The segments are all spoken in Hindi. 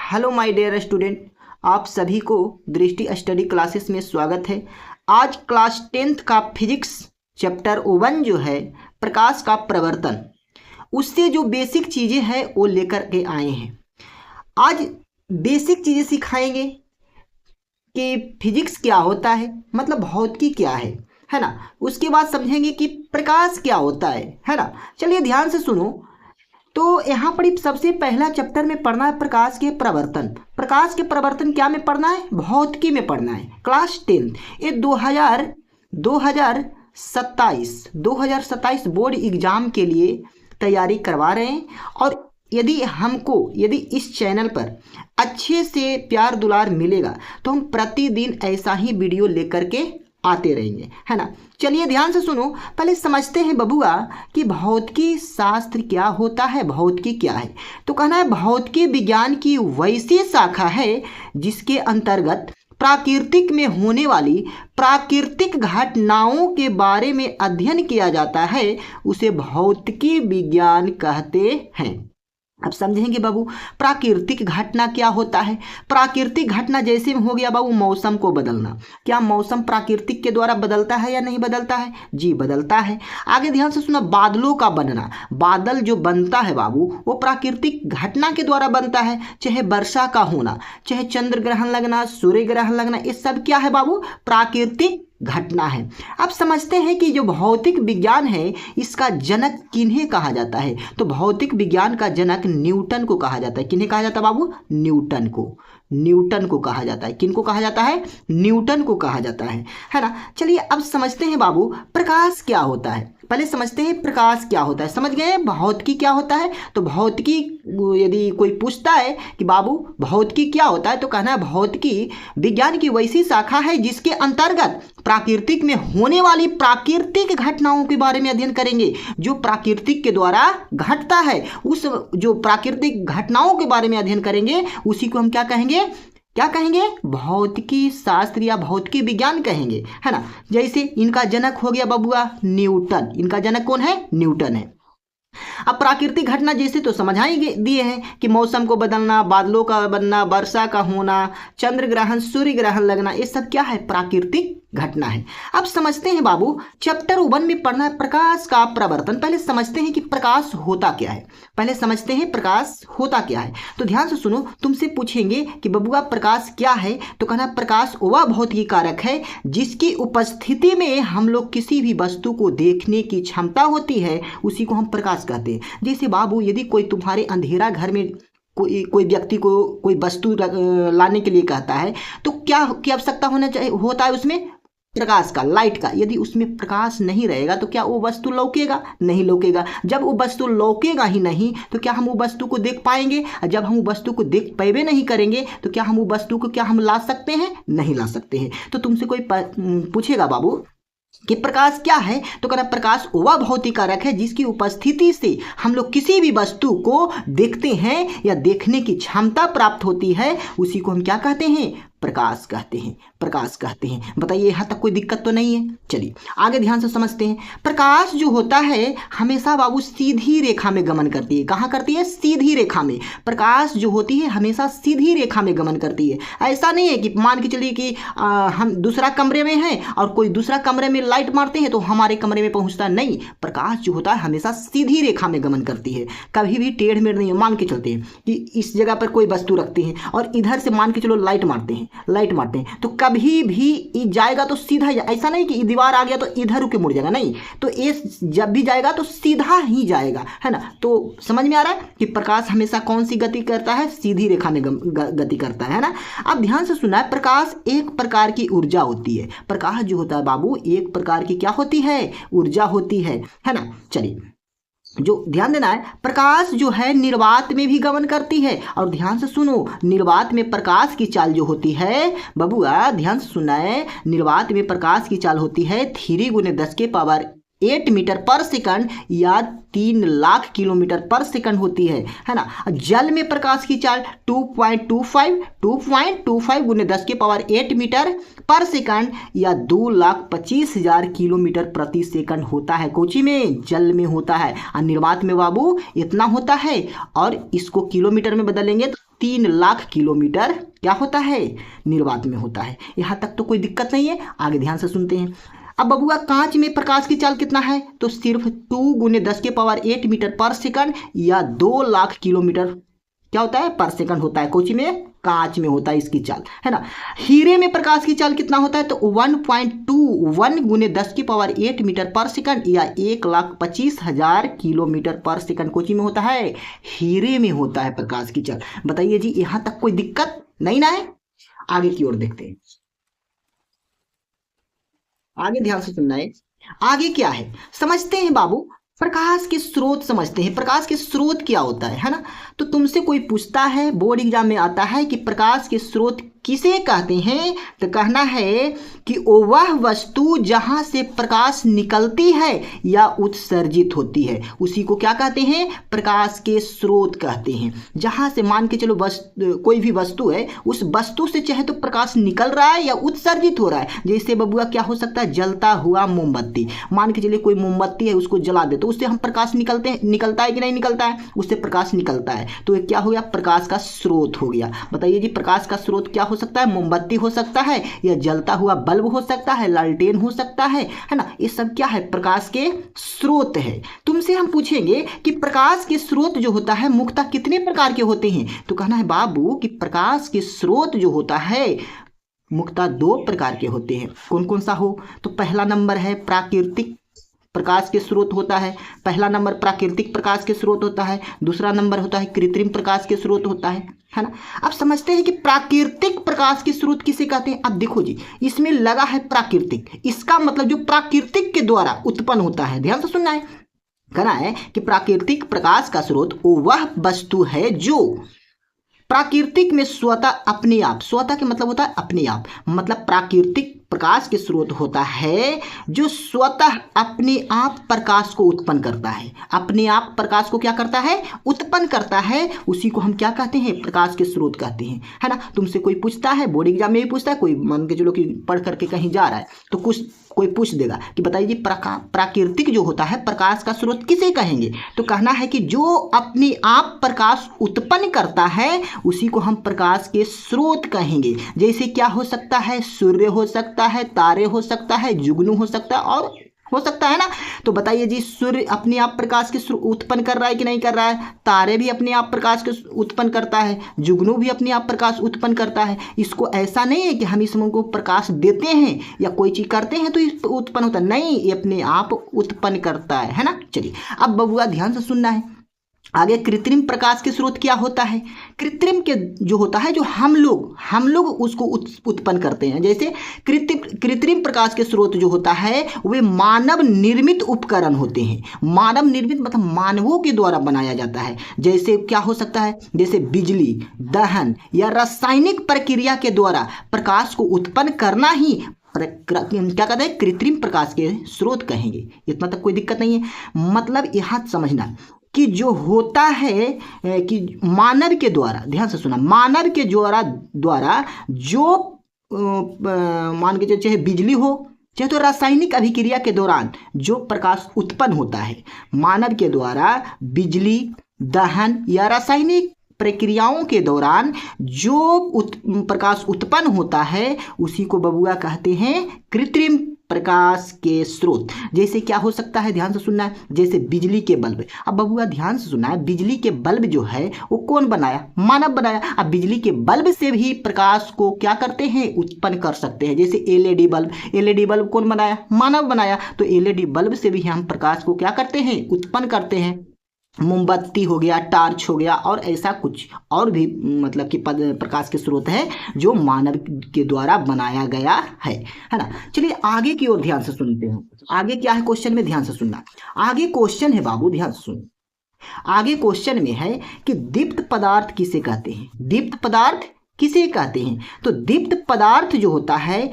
हेलो माय डियर स्टूडेंट, आप सभी को दृष्टि स्टडी क्लासेस में स्वागत है। आज क्लास 10th का फिजिक्स चैप्टर 1 जो है प्रकाश का प्रवर्तन, उससे जो बेसिक चीज़ें हैं वो लेकर के आए हैं। आज बेसिक चीज़ें सिखाएंगे कि फिजिक्स क्या होता है, मतलब भौतिकी क्या है ना। उसके बाद समझेंगे कि प्रकाश क्या होता है ना। चलिए ध्यान से सुनो। तो यहाँ पर सबसे पहला चैप्टर में पढ़ना है प्रकाश के प्रवर्तन। प्रकाश के प्रवर्तन क्या में पढ़ना है? भौतिकी में पढ़ना है। क्लास 10 ये 2027 बोर्ड एग्जाम के लिए तैयारी करवा रहे हैं। और यदि इस चैनल पर अच्छे से प्यार दुलार मिलेगा तो हम प्रतिदिन ऐसा ही वीडियो लेकर के आते रहेंगे, है ना। चलिए ध्यान से सुनो। पहले समझते हैं बबुआ कि भौतिकी शास्त्र क्या होता है, भौतिकी क्या है। तो कहना है भौतिकी विज्ञान की वैसी शाखा है जिसके अंतर्गत प्राकृतिक में होने वाली प्राकृतिक घटनाओं के बारे में अध्ययन किया जाता है, उसे भौतिकी विज्ञान कहते हैं। अब समझेंगे बाबू प्राकृतिक घटना क्या होता है। प्राकृतिक घटना जैसे हो गया बाबू मौसम को बदलना। क्या मौसम प्राकृतिक के द्वारा बदलता है या नहीं बदलता है? जी बदलता है। आगे ध्यान से सुना, बादलों का बनना। बादल जो बनता है बाबू वो प्राकृतिक घटना के द्वारा बनता है। चाहे वर्षा का होना, चाहे चंद्र ग्रहण लगना, सूर्य ग्रहण लगना, ये सब क्या है बाबू? प्राकृतिक घटना है। अब समझते हैं कि जो भौतिक विज्ञान है इसका जनक किन्हें कहा जाता है। तो भौतिक विज्ञान का जनक न्यूटन को कहा जाता है। किन्हें कहा जाता है बाबू? न्यूटन को कहा जाता है। किनको कहा जाता है? न्यूटन को कहा जाता है ना। चलिए अब समझते हैं बाबू प्रकाश क्या होता है। पहले समझते हैं प्रकाश क्या होता है। समझ गए भौतिकी क्या होता है? तो भौतिकी यदि कोई पूछता है कि बाबू भौतिकी क्या होता है, तो कहना है भौतिकी विज्ञान की वैसी शाखा है जिसके अंतर्गत प्राकृतिक में होने वाली प्राकृतिक घटनाओं के बारे में अध्ययन करेंगे। जो प्राकृतिक के द्वारा घटता है, उस जो प्राकृतिक घटनाओं के बारे में अध्ययन करेंगे उसी को हम क्या कहेंगे? भौतिकी शास्त्र या भौतिकी विज्ञान कहेंगे, है ना। जैसे इनका जनक हो गया बबुआ न्यूटन। इनका जनक कौन है? न्यूटन है। अब प्राकृतिक घटना जैसे तो समझा ही दिए हैं कि मौसम को बदलना, बादलों का बनना, वर्षा का होना, चंद्र ग्रहण, सूर्य ग्रहण लगना, ये सब क्या है? प्राकृतिक घटना है। अब समझते हैं बाबू चैप्टर 1 में पढ़ना है प्रकाश का प्रवर्तन। पहले समझते हैं कि प्रकाश होता क्या है। तो ध्यान से सुनो। तुमसे पूछेंगे कि बबुआ प्रकाश क्या है, तो कहना प्रकाश वह भौतिकी कारक है जिसकी उपस्थिति में हम लोग किसी भी वस्तु को देखने की क्षमता होती है, उसी को हम प्रकाश कहते हैं। जैसे बाबू यदि कोई तुम्हारे अंधेरा घर में कोई व्यक्ति को कोई वस्तु लाने के लिए कहता है, तो क्या की आवश्यकता होता है उसमें? प्रकाश का, लाइट का। यदि उसमें प्रकाश नहीं रहेगा तो क्या वो वस्तु लौकेगा? नहीं लौकेगा। जब वो वस्तु लौकेगा ही नहीं तो क्या हम वो वस्तु को देख पाएंगे? जब हम वो वस्तु को देख पाएबे नहीं करेंगे तो क्या हम वो वस्तु को हम ला सकते हैं? नहीं ला सकते हैं। तो तुमसे कोई पूछेगा बाबू कि प्रकाश क्या है, तो कहना प्रकाश वह भौतिक कारक है जिसकी उपस्थिति से हम लोग किसी भी वस्तु को देखते हैं या देखने की क्षमता प्राप्त होती है, उसी को हम क्या कहते हैं? प्रकाश कहते हैं। बताइए यहाँ तक कोई दिक्कत तो नहीं है? चलिए आगे ध्यान से समझते हैं। प्रकाश जो होता है हमेशा बाबू सीधी रेखा में गमन करती है। कहाँ करती है? सीधी रेखा में। प्रकाश जो होती है हमेशा सीधी रेखा में गमन करती है। ऐसा नहीं है कि मान के चलिए कि हम दूसरा कमरे में हैं और कोई दूसरा कमरे में लाइट मारते हैं तो हमारे कमरे में पहुँचता नहीं। प्रकाश जो होता है हमेशा सीधी रेखा में गमन करती है, कभी भी टेढ़ मेढ़ नहीं। मान के चलते हैं कि इस जगह पर कोई वस्तु रखते हैं और इधर से मान के चलो लाइट मारते हैं तो कभी भी जाएगा तो सीधा। ऐसा नहीं कि दीवार आ गया तो इधर रुके मुड़ जाएगा, नहीं। तो ये जब भी जाएगा तो सीधा ही जाएगा, है ना। तो समझ में आ रहा है कि प्रकाश हमेशा कौन सी गति करता है? सीधी रेखा में गति करता है ना। अब ध्यान से सुना है, प्रकाश एक प्रकार की ऊर्जा होती है। प्रकाश जो होता है बाबू एक प्रकार की क्या होती है? ऊर्जा होती है ना। चलिए जो ध्यान देना है, प्रकाश जो है निर्वात में भी गमन करती है। और ध्यान से सुनो, निर्वात में प्रकाश की चाल जो होती है बबुआ, ध्यान से सुना है, निर्वात में प्रकाश की चाल होती है 3 × 10⁻⁰ 8 मीटर पर सेकंड या 3 लाख किलोमीटर पर सेकंड होती है ना। जल में प्रकाश की चाल 2.25 गुने 10 की पावर 8 मीटर पर सेकंड या 2,25,000 किलोमीटर प्रति सेकंड होता है। कोची में, जल में होता है, और निर्वात में बाबू इतना होता है। और इसको किलोमीटर में बदलेंगे तो 3 लाख किलोमीटर क्या होता है, निर्वात में होता है। यहाँ तक तो कोई दिक्कत नहीं है, आगे ध्यान से सुनते हैं। अब बबुआ कांच में प्रकाश की चाल कितना है, तो सिर्फ 2 गुने 10 की पावर 8 मीटर पर सेकंड या 2 लाख किलोमीटर क्या होता है, पर सेकंड होता है। कोची में, कांच में होता है इसकी चाल, है ना। हीरे में प्रकाश की चाल कितना होता है, तो 1.21 गुने 10 की पावर 8 मीटर पर सेकंड या 1,25,000 किलोमीटर पर सेकंड कोची में होता है, हीरे में होता है प्रकाश की चाल। बताइए जी, यहां तक कोई दिक्कत नहीं ना है। आगे की ओर देखते हैं, आगे ध्यान से सुनना है। आगे क्या है समझते हैं बाबू, प्रकाश के स्रोत समझते हैं। प्रकाश के स्रोत क्या होता है ना। तो तुमसे कोई पूछता है, बोर्ड एग्जाम में आता है कि प्रकाश के स्रोत किसे कहते हैं, तो कहना है कि वह वस्तु जहां से प्रकाश निकलती है या उत्सर्जित होती है उसी को क्या कहते हैं, प्रकाश के स्रोत कहते हैं। जहां से मान के चलो कोई भी वस्तु है, उस वस्तु से चाहे तो प्रकाश निकल रहा है या उत्सर्जित हो रहा है। जैसे बबुआ क्या हो सकता है, जलता हुआ मोमबत्ती, मान के चलिए कोई मोमबत्ती है, उसको जला दे तो उससे हम प्रकाश निकलता है कि नहीं निकलता है, उससे प्रकाश निकलता है। तो ये क्या हो गया, प्रकाश का स्रोत हो गया। बताइए जी, प्रकाश का स्रोत क्या हो सकता है, मोमबत्ती हो सकता है या जलता हुआ बल्ब हो सकता है, लालटेन हो सकता है ना। ये सब क्या है, प्रकाश के स्रोत है। तुमसे हम पूछेंगे कि प्रकाश के स्रोत जो होता है मुख्यतः कितने प्रकार के होते हैं, तो कहना है बाबू कि प्रकाश के स्रोत जो होता है मुख्यतः 2 प्रकार के होते हैं। कौन कौन सा हो, तो पहला नंबर है प्राकृतिक प्रकाश के स्रोत होता है। पहला नंबर प्राकृतिक प्रकाश के स्रोत होता है, दूसरा नंबर होता है कृत्रिम प्रकाश के स्रोत होता है ना। अब समझते हैं कि प्राकृतिक प्रकाश के स्रोत किसे कहते हैं। अब देखो जी, इसमें लगा है प्राकृतिक, इसका मतलब जो प्राकृतिक के द्वारा उत्पन्न होता है। ध्यान से सुनना है, कहना है कि प्राकृतिक प्रकाश का स्रोत वह वस्तु है जो प्राकृतिक में स्वतः अपने आप, स्वतः के मतलब होता है अपने आप, मतलब प्राकृतिक प्रकाश के स्रोत होता है जो स्वतः अपने आप प्रकाश को उत्पन्न करता है। अपने आप प्रकाश को क्या करता है, उत्पन्न करता है, उसी को हम क्या कहते हैं, प्रकाश के स्रोत कहते हैं, है ना। तुमसे कोई पूछता है, बोर्ड एग्जाम में भी पूछता है, कोई मान के चलो कि पढ़ करके कहीं जा रहा है तो कोई पूछ देगा कि बताइए प्राकृतिक जो होता है प्रकाश का स्रोत किसे कहेंगे, तो कहना है कि जो अपने आप प्रकाश उत्पन्न करता है उसी को हम प्रकाश के स्रोत कहेंगे। जैसे क्या हो सकता है, सूर्य हो सकता है, तारे हो सकता है, जुगनू हो सकता है और हो सकता है ना। तो बताइए जी, सूर्य अपने आप प्रकाश के उत्पन्न कर रहा है कि नहीं कर रहा है, तारे भी अपने आप प्रकाश के उत्पन्न करता है, जुगनू भी अपने आप प्रकाश उत्पन्न करता है। इसको ऐसा नहीं है कि हम इसमें को प्रकाश देते हैं या कोई चीज करते हैं तो उत्पन्न होता है, नहीं, ये अपने आप उत्पन्न करता है ना। चलिए अब बबुआ ध्यान से सुनना है। आगे कृत्रिम प्रकाश के स्रोत क्या होता है, कृत्रिम के जो होता है जो हम लोग उसको उत्पन्न करते हैं। जैसे कृत्रिम प्रकाश के स्रोत जो होता है वे मानव निर्मित उपकरण होते हैं। मानव निर्मित मतलब मानवों के द्वारा बनाया जाता है। जैसे क्या हो सकता है, जैसे बिजली, दहन या रासायनिक प्रक्रिया के द्वारा प्रकाश को उत्पन्न करना ही क्या कहते हैं, कृत्रिम प्रकाश के स्रोत कहेंगे। इतना तक कोई दिक्कत नहीं है। मतलब यहाँ समझना कि जो होता है कि मानव के द्वारा, ध्यान से सुना, मानव के द्वारा जो मान के चाहे बिजली हो चाहे तो रासायनिक अभिक्रिया के दौरान जो प्रकाश उत्पन्न होता है, मानव के द्वारा बिजली, दहन या रासायनिक प्रक्रियाओं के दौरान जो प्रकाश उत्पन्न होता है उसी को बबुआ कहते हैं कृत्रिम प्रकाश के स्रोत। जैसे क्या हो सकता है, ध्यान से सुनना है, जैसे बिजली के बल्ब। अब बबुआ ध्यान से सुनना है, बिजली के बल्ब जो है वो कौन बनाया, मानव बनाया। अब बिजली के बल्ब से भी प्रकाश को क्या करते हैं, उत्पन्न कर सकते हैं। जैसे एलईडी बल्ब कौन बनाया, मानव बनाया। तो एलईडी बल्ब से भी हम प्रकाश को क्या करते हैं, उत्पन्न करते हैं। मोमबत्ती हो गया, टार्च हो गया और ऐसा कुछ और भी मतलब कि प्रकाश के स्रोत है जो मानव के द्वारा बनाया गया है ना। चलिए आगे की ओर ध्यान से सुनते हैं। आगे क्या है क्वेश्चन में, ध्यान से सुनना। आगे क्वेश्चन है बाबू, ध्यान से सुन। आगे क्वेश्चन में है कि दीप्त पदार्थ किसे कहते हैं। दीप्त पदार्थ किसे कहते हैं, तो दीप्त पदार्थ जो होता है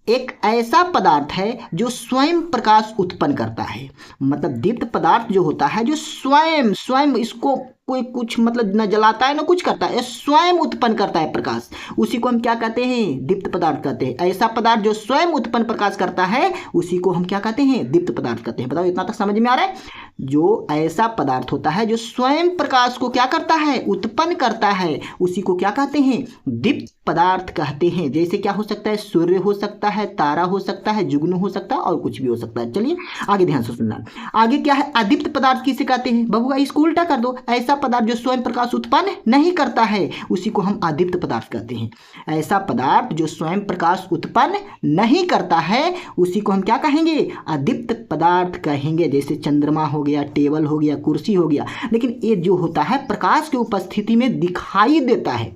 एक ऐसा पदार्थ है जो स्वयं प्रकाश उत्पन्न करता है। मतलब दीप्त पदार्थ जो होता है जो स्वयं स्वयं इसको कोई कुछ मतलब न जलाता है न कुछ करता है, स्वयं उत्पन्न करता है प्रकाश, उसी को हम क्या कहते हैं? दीप्त पदार्थ कहते हैं। ऐसा पदार्थ जो स्वयं उत्पन्न प्रकाश करता है उसी को हम क्या कहते हैं? दीप्त पदार्थ कहते हैं। बताओ इतना तक समझ में आ रहा है? जो ऐसा पदार्थ होता है जो स्वयं प्रकाश को क्या करता है? उत्पन्न करता है, उसी को क्या कहते हैं? दीप्त पदार्थ कहते हैं। जैसे क्या हो सकता है? सूर्य हो सकता है, तारा हो सकता है, जुगनू हो सकता है और कुछ भी हो सकता है। चलिए आगे ध्यान से सुनना। आगे क्या है? अदीप्त पदार्थ किसे कहते हैं? बबुआ इसको उल्टा कर दो। ऐसा पदार्थ जो स्वयं प्रकाश उत्पन्न नहीं करता है उसी को हम अदीप्त पदार्थ कहते हैं। ऐसा पदार्थ जो स्वयं प्रकाश उत्पन्न नहीं करता है उसी को हम क्या कहेंगे? अदीप्त पदार्थ कहेंगे। जैसे चंद्रमा हो गया, टेबल हो गया, कुर्सी हो गया। लेकिन ये जो होता है प्रकाश की उपस्थिति में दिखाई देता है।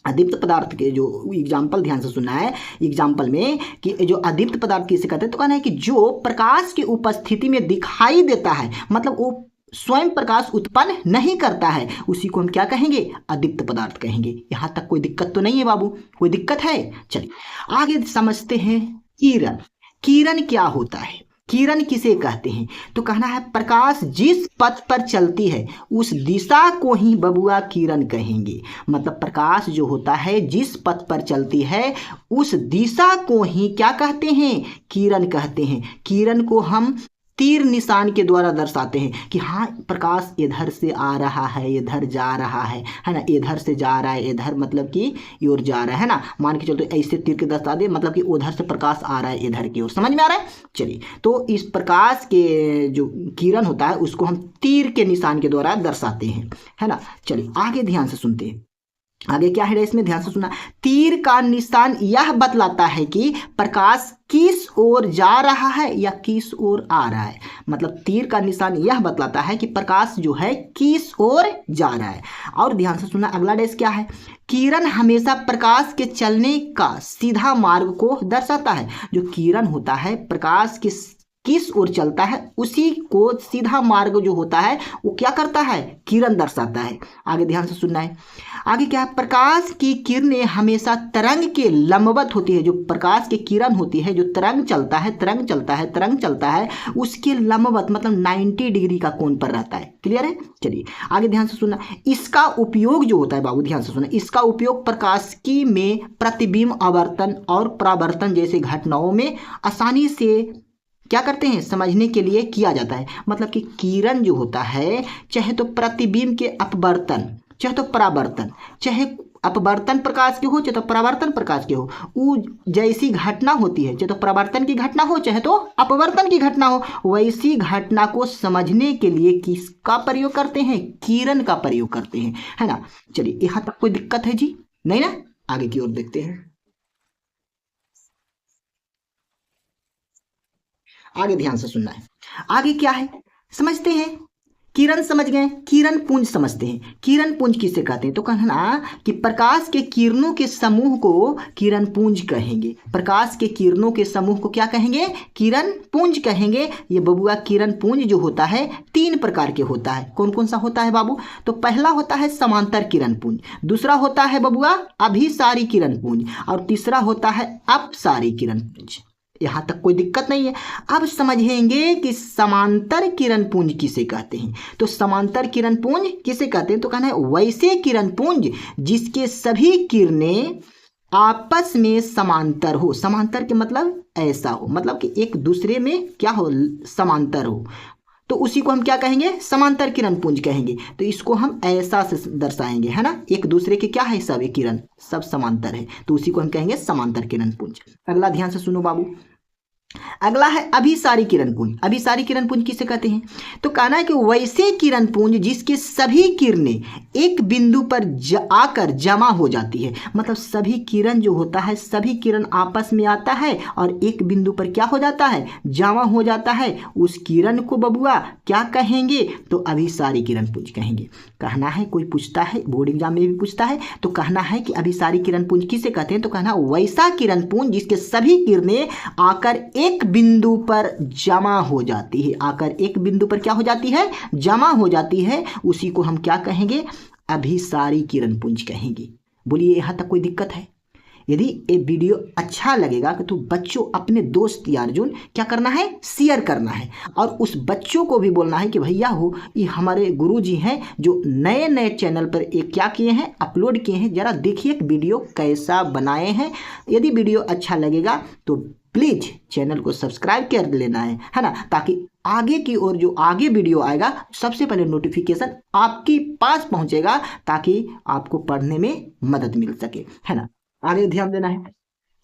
अदीप्त पदार्थ के जो एग्जाम्पल ध्यान से सुनना है, एग्जाम्पल में कि जो अदीप्त पदार्थ किसे कहते हैं तो कहना है कि जो प्रकाश की उपस्थिति में दिखाई देता है, मतलब वो स्वयं प्रकाश उत्पन्न नहीं करता है, उसी को हम क्या कहेंगे? अदीप्त पदार्थ कहेंगे। यहाँ तक कोई दिक्कत तो नहीं है बाबू? कोई दिक्कत है? चलिए आगे समझते हैं किरण। किरण क्या होता है? किरण किसे कहते हैं? तो कहना है प्रकाश जिस पथ पर चलती है उस दिशा को ही बबुआ किरण कहेंगे। मतलब प्रकाश जो होता है जिस पथ पर चलती है उस दिशा को ही क्या कहते हैं? किरण कहते हैं। किरण को हम तीर निशान के द्वारा दर्शाते हैं कि हाँ प्रकाश इधर से आ रहा है, इधर जा रहा है ना, इधर से जा रहा है, इधर मतलब कि ओर जा रहा है ना। मान के चलते ऐसे तीर के दर्शा दे, मतलब कि उधर से प्रकाश आ रहा है इधर की ओर। समझ में आ रहा है? चलिए तो इस प्रकाश के जो किरण होता है उसको हम तीर के निशान के द्वारा दर्शाते हैं, है ना। चलिए आगे ध्यान से सुनते हैं। आगे क्या है इसमें? ध्यान से सुना। तीर का निशान यह बतलाता है कि प्रकाश किस ओर जा रहा है या किस ओर आ रहा है। मतलब तीर का निशान यह बतलाता है कि प्रकाश जो है किस ओर जा रहा है। और ध्यान से सुना अगला डेस क्या है? किरण हमेशा प्रकाश के चलने का सीधा मार्ग को दर्शाता है। जो किरण होता है प्रकाश किस ओर चलता है उसी को सीधा मार्ग जो होता है वो क्या करता है? किरण दर्शाता है। आगे ध्यान से सुनना है। आगे क्या है? प्रकाश की किरणें हमेशा तरंग के लंबवत होती है। जो प्रकाश की किरण होती है जो तरंग चलता है उसके लंबवत मतलब 90 डिग्री का कोण पर रहता है। क्लियर है? चलिए आगे ध्यान से सुनना। इसका उपयोग जो होता है बाबू ध्यान से सुनना, इसका उपयोग प्रकाशिकी में प्रतिबिंब, आवर्तन और परावर्तन जैसे घटनाओं में आसानी से क्या करते हैं? समझने के लिए किया जाता है। मतलब कि किरण जो होता है चाहे तो प्रतिबिंब के अपवर्तन, चाहे तो परावर्तन, चाहे अपवर्तन प्रकाश के हो चाहे तो परावर्तन प्रकाश के हो, वो जैसी घटना होती है चाहे तो परावर्तन की घटना हो चाहे तो अपवर्तन की घटना हो, वैसी घटना को समझने के लिए किसका प्रयोग करते हैं? किरण का प्रयोग करते हैं, है ना। चलिए यहाँ तक कोई दिक्कत है जी? नहीं ना। आगे की ओर देखते हैं। आगे ध्यान से सुनना है। आगे क्या है समझते हैं। किरण समझ गए, किरण पुंज समझते हैं। किरण पुंज किसे कहते हैं? तो कहना कि प्रकाश के किरणों के समूह को किरण पुंज कहेंगे। प्रकाश के किरणों के समूह को क्या कहेंगे? किरण पुंज कहेंगे। ये बबुआ किरण पुंज जो होता है 3 प्रकार के होता है। कौन कौन सा होता है बाबू? तो पहला होता है समांतर किरण पुंज, दूसरा होता है बबुआ अभिसारी किरण पुंज और तीसरा होता है अपसारी किरण पुंज। यहाँ तक कोई दिक्कत नहीं है। अब समझेंगे कि समांतर किरण पुंज किसे कहते हैं। तो समांतर किरण पुंज किसे कहते हैं? तो कहना है वैसे किरण पुंज जिसके सभी किरणें आपस में समांतर हो। समांतर के मतलब ऐसा हो, मतलब कि एक दूसरे में क्या हो? समांतर हो, तो उसी को हम क्या कहेंगे? समांतर किरण पुंज कहेंगे। तो इसको हम ऐसा से दर्शाएंगे, है ना। एक दूसरे के क्या है? सब किरण सब समांतर है, तो उसी को हम कहेंगे समांतर किरण पुंज। अगला ध्यान से सुनो बाबू। अगला है अभिसारी किरण पुंज। अभिसारी किरण पुंज किसे कहते हैं? तो कहना है कि वैसे किरण पुंज जिसके सभी किरणें एक बिंदु पर आकर जमा हो जाती है। मतलब सभी किरण जो होता है, सभी किरण आपस में आता है और एक बिंदु पर क्या हो जाता है? जमा हो जाता है। उस किरण को बबुआ क्या कहेंगे? तो अभिसारी किरण पुंज कहेंगे। कहना है कोई पूछता है, बोर्ड एग्जाम में भी पूछता है, तो कहना है कि अभिसारी किरण पुंज किसे कहते हैं? तो कहना वैसा किरण पुंज जिसके सभी किरणें आकर एक बिंदु पर जमा हो जाती है। आकर एक बिंदु पर क्या हो जाती है? जमा हो जाती है। उसी को हम क्या कहेंगे? अभिसारी किरण पुंज कहेंगे। बोलिए यहाँ तक कोई दिक्कत है? यदि ये वीडियो अच्छा लगेगा तो बच्चों अपने दोस्त या अर्जुन क्या करना है, शेयर करना है और उस बच्चों को भी बोलना है कि भैया हो ये हमारे गुरुजी हैं जो नए नए चैनल पर एक क्या किए हैं, अपलोड किए हैं, ज़रा देखिए वीडियो कैसा बनाए हैं। यदि वीडियो अच्छा लगेगा तो प्लीज़ चैनल को सब्सक्राइब कर लेना है ना, ताकि आगे की ओर जो आगे वीडियो आएगा सबसे पहले नोटिफिकेशन आपके पास पहुंचेगा, ताकि आपको पढ़ने में मदद मिल सके, है ना। आगे ध्यान देना है,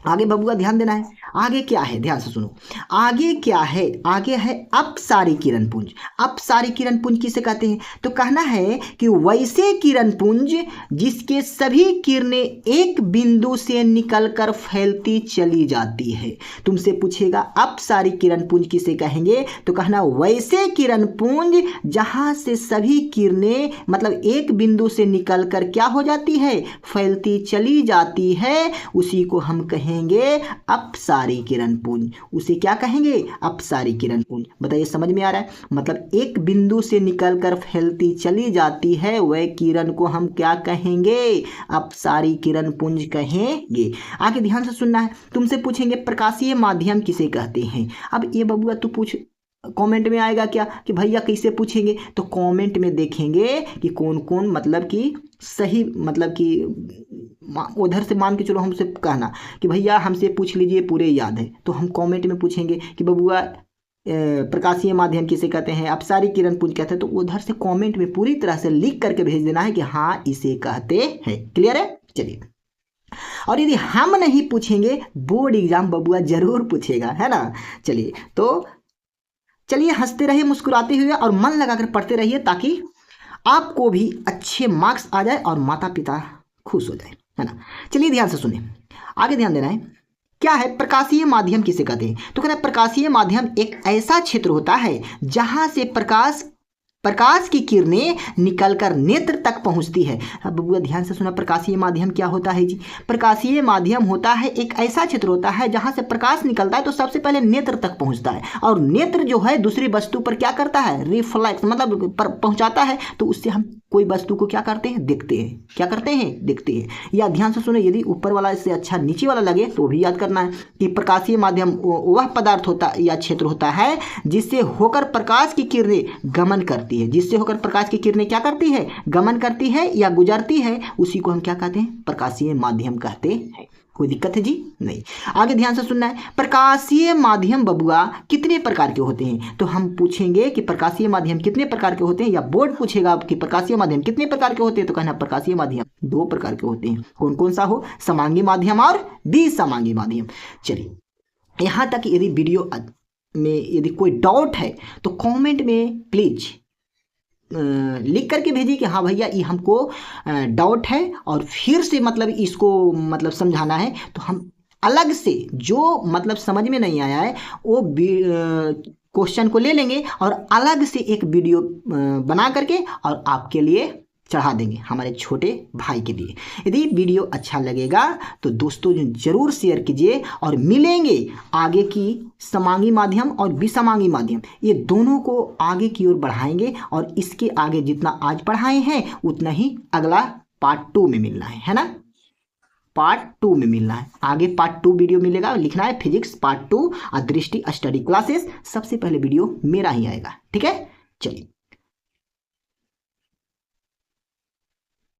आगे बबुआ ध्यान देना है। आगे क्या है, ध्यान से सुनो। आगे क्या है, आगे है अपसारी किरण पुंज। अपसारी किरण पुंज किसे कहते हैं, तो कहना है कि वैसे किरण पुंज जिसके सभी किरणें एक बिंदु से निकलकर फैलती चली जाती है। तुमसे पूछेगा अपसारी किरण पुंज किसे कहेंगे, तो कहना वैसे किरण पुंज जहां से सभी किरणें मतलब एक बिंदु से निकलकर क्या हो जाती है, फैलती चली जाती है, उसी को हम कहेंगे अपसारी किरण पुंज। उसे क्या कहेंगे, अपसारी किरण पुंज। बताइए समझ में आ रहा है, मतलब एक बिंदु से निकलकर फैलती चली जाती है वह किरण को हम क्या कहेंगे, अपसारी किरण पुंज कहेंगे। आगे ध्यान से सुनना है। तुमसे पूछेंगे प्रकाशीय माध्यम किसे कहते हैं। अब ये बबुआ तू पूछ, कमेंट में आएगा क्या कि भैया कैसे पूछेंगे, तो कमेंट में देखेंगे कि कौन कौन मतलब कि सही, मतलब कि उधर से मान के चलो हमसे कहना कि भैया हमसे पूछ लीजिए पूरे याद है, तो हम कमेंट में पूछेंगे कि बबुआ प्रकाशीय माध्यम किसे कहते हैं, अपसारी किरण पुंज कहते हैं, तो उधर से कमेंट में पूरी तरह से लिख करके भेज देना है कि हाँ इसे कहते हैं। क्लियर है, चलिए। और यदि हम नहीं पूछेंगे बोर्ड एग्जाम बबुआ जरूर पूछेगा, है ना। चलिए तो चलिए हंसते रहिए, मुस्कुराते हुए और मन लगाकर पढ़ते रहिए, ताकि आपको भी अच्छे मार्क्स आ जाए और माता पिता खुश हो जाए, है ना। चलिए ध्यान से सुनिए, आगे ध्यान देना है। क्या है प्रकाशीय माध्यम किसे कहते हैं, तो कहना है प्रकाशीय माध्यम एक ऐसा क्षेत्र होता है जहां से प्रकाश की किरणें निकलकर नेत्र तक पहुंचती है। अब बबुआ ध्यान से सुना, प्रकाशीय माध्यम क्या होता है जी, प्रकाशीय माध्यम होता है एक ऐसा क्षेत्र होता है जहां से प्रकाश निकलता है तो सबसे पहले नेत्र तक पहुंचता है, और नेत्र जो है दूसरी वस्तु पर क्या करता है, रिफ्लेक्ट मतलब पहुंचाता है, तो उससे हम कोई वस्तु को क्या करते हैं, देखते हैं। क्या करते हैं, देखते हैं। या ध्यान से सुने, यदि ऊपर वाला इससे अच्छा नीचे वाला लगे तो भी याद करना है कि प्रकाशीय माध्यम वह पदार्थ होता या क्षेत्र होता है जिससे होकर प्रकाश की किरणें गमन करती है, जिससे होकर प्रकाश की किरणें क्या करती है, गमन करती है या गुजरती है, उसी को हम क्या कहते हैं, प्रकाशीय माध्यम कहते हैं। कोई दिक्कत है जी, नहीं। आगे ध्यान से सुनना है। प्रकाशीय माध्यम बबुआ कितने प्रकार के होते हैं, तो हम पूछेंगे कि प्रकाशीय माध्यम कितने प्रकार के होते हैं, या बोर्ड पूछेगा कि प्रकाशीय माध्यम कितने प्रकार के होते हैं, तो कहना प्रकाशीय माध्यम 2 प्रकार के होते हैं। कौन कौन सा हो, समांगी माध्यम और विसमांगी माध्यम। चलिए यहाँ तक यदि वीडियो में यदि कोई डाउट है तो कमेंट में प्लीज लिख करके भेजिए कि हाँ भैया ये हमको डाउट है और फिर से मतलब इसको मतलब समझाना है, तो हम अलग से जो मतलब समझ में नहीं आया है वो क्वेश्चन को ले लेंगे और अलग से एक वीडियो बना करके और आपके लिए चढ़ा देंगे, हमारे छोटे भाई के लिए। यदि वीडियो अच्छा लगेगा तो दोस्तों जरूर शेयर कीजिए, और मिलेंगे आगे की समांगी माध्यम और विसमांगी माध्यम, ये दोनों को आगे की ओर बढ़ाएंगे, और इसके आगे जितना आज पढ़ाए हैं उतना ही अगला पार्ट 2 में मिलना है ना, पार्ट 2 में मिलना है। आगे पार्ट 2 वीडियो मिलेगा, लिखना है फिजिक्स पार्ट 2 दृष्टि स्टडी क्लासेस, सबसे पहले वीडियो मेरा ही आएगा, ठीक है। चलिए।